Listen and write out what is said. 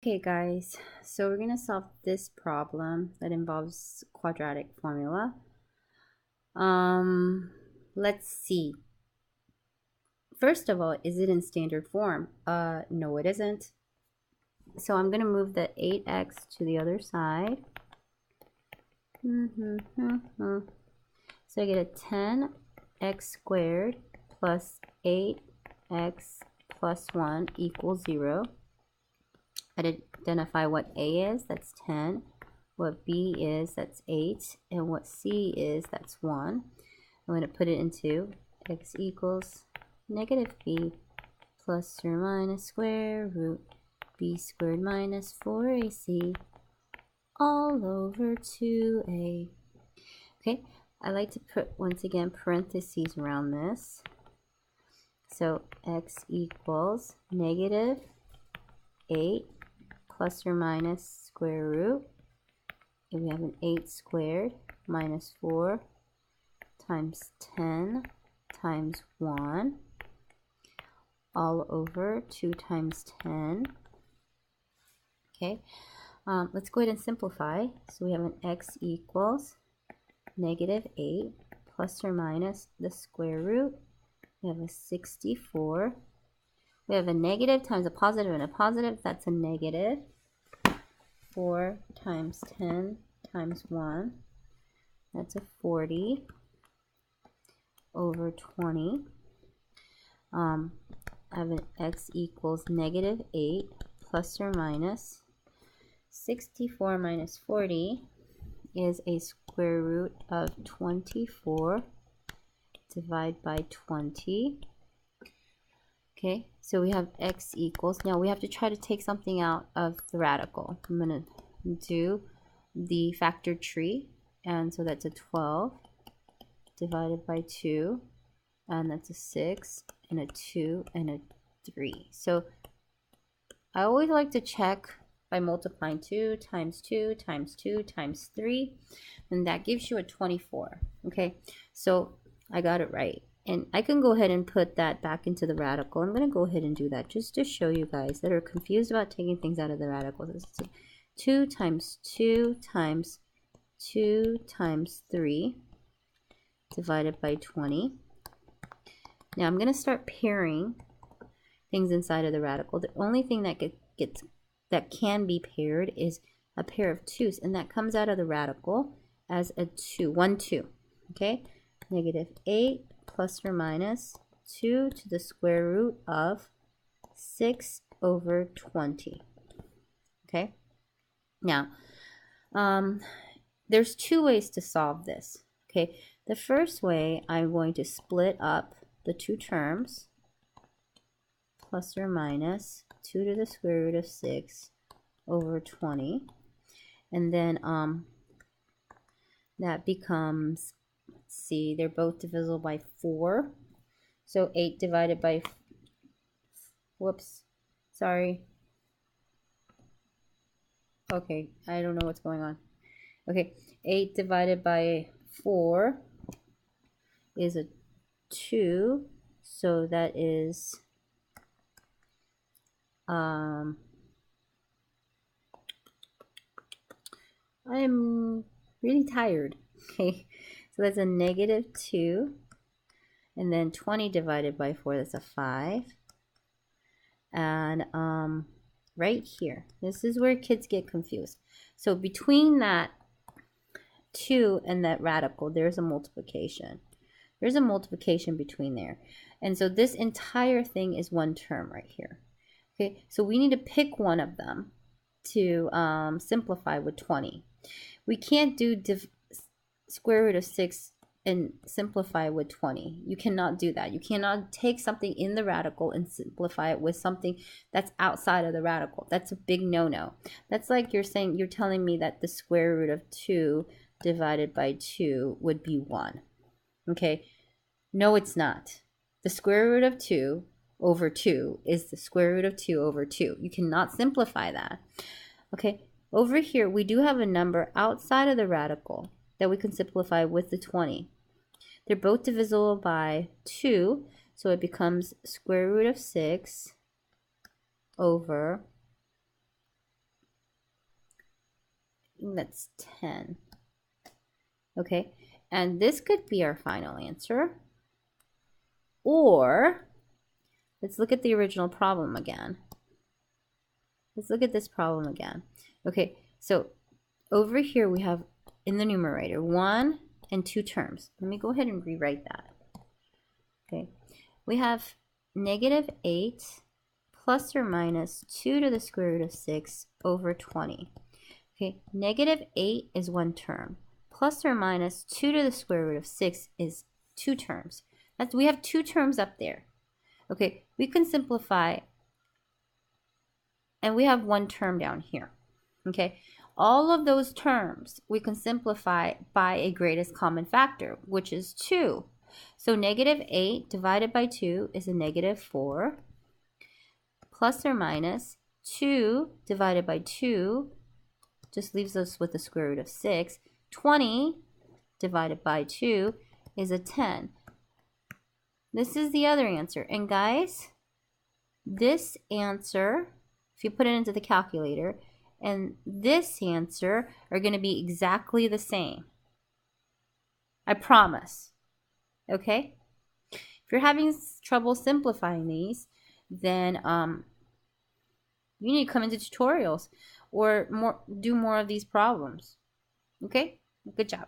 Okay guys, so we're going to solve this problem that involves quadratic formula. Let's see. First of all, is it in standard form? No it isn't. So I'm going to move the 8x to the other side. So I get a 10x squared plus 8x plus 1 equals 0. Identify what A is, that's 10, what B is, that's 8, and what C is, that's 1. I'm going to put it into x equals negative B plus or minus square root B squared minus 4AC all over 2A. Okay, I like to put, once again, parentheses around this. So x equals negative 8 plus or minus square root, and we have an 8 squared minus 4 times 10 times 1 all over 2 times 10. Okay, let's go ahead and simplify. So we have an x equals negative 8 plus or minus the square root. We have a 64. We have a negative times a positive and a positive. That's a negative. 4 times 10 times 1. That's a 40 over 20. I have an x equals negative 8 plus or minus 64 minus 40 is a square root of 24 divided by 20. Okay, so we have x equals, now we have to try to take something out of the radical. I'm going to do the factor tree, and so that's a 12 divided by 2, and that's a 6, and a 2, and a 3. So I always like to check by multiplying 2 times 2 times 2 times 3, and that gives you a 24. Okay, so I got it right. And I can go ahead and put that back into the radical. I'm going to go ahead and do that just to show you guys that are confused about taking things out of the radical. This is 2 times 2 times 2 times 3 divided by 20. Now I'm going to start pairing things inside of the radical. The only thing that can be paired is a pair of 2's, and that comes out of the radical as a 2, 1, 2. Okay, negative 8 plus or minus 2 to the square root of 6 over 20. Okay, now there's two ways to solve this. Okay, the first way, I'm going to split up the two terms, plus or minus 2 to the square root of 6 over 20, and then that becomes, let's see, they're both divisible by 4. So 8 divided by, whoops, sorry. Okay, I don't know what's going on. Okay, 8 divided by 4 is a 2. So that is, I'm really tired. Okay, so that's a negative 2. And then 20 divided by 4, that's a 5. And right here, this is where kids get confused. So between that 2 and that radical, there's a multiplication. There's a multiplication between there. And so this entire thing is one term right here. Okay, so we need to pick one of them to simplify with 20. We can't do square root of 6 and simplify with 20. You cannot do that. You cannot take something in the radical and simplify it with something that's outside of the radical. That's a big no-no. That's like you're telling me that the square root of 2 divided by 2 would be 1. Okay, no it's not. The square root of 2 over 2 is the square root of 2 over 2. You cannot simplify that. Okay, over here we do have a number outside of the radical that we can simplify with the 20. They're both divisible by 2, so it becomes square root of 6 over that's 10. Okay, and this could be our final answer. Or, let's look at the original problem again. Let's look at this problem again. Okay, so over here we have in the numerator 1 and 2 terms. Let me go ahead and rewrite that. Okay, we have negative 8 plus or minus 2 to the square root of 6 over 20. Okay, negative 8 is one term. Plus or minus 2 to the square root of 6 is 2 terms. We have 2 terms up there. Okay, we can simplify, and we have 1 term down here. Okay, all of those terms we can simplify by a greatest common factor, which is 2. So negative 8 divided by 2 is a negative 4. Plus or minus 2 divided by 2 just leaves us with the square root of 6. 20 divided by 2 is a 10. This is the other answer. And guys, this answer, if you put it into the calculator, and this answer are going to be exactly the same. I promise. Okay? If you're having trouble simplifying these, then you need to come into tutorials or do more of these problems. Okay? Good job.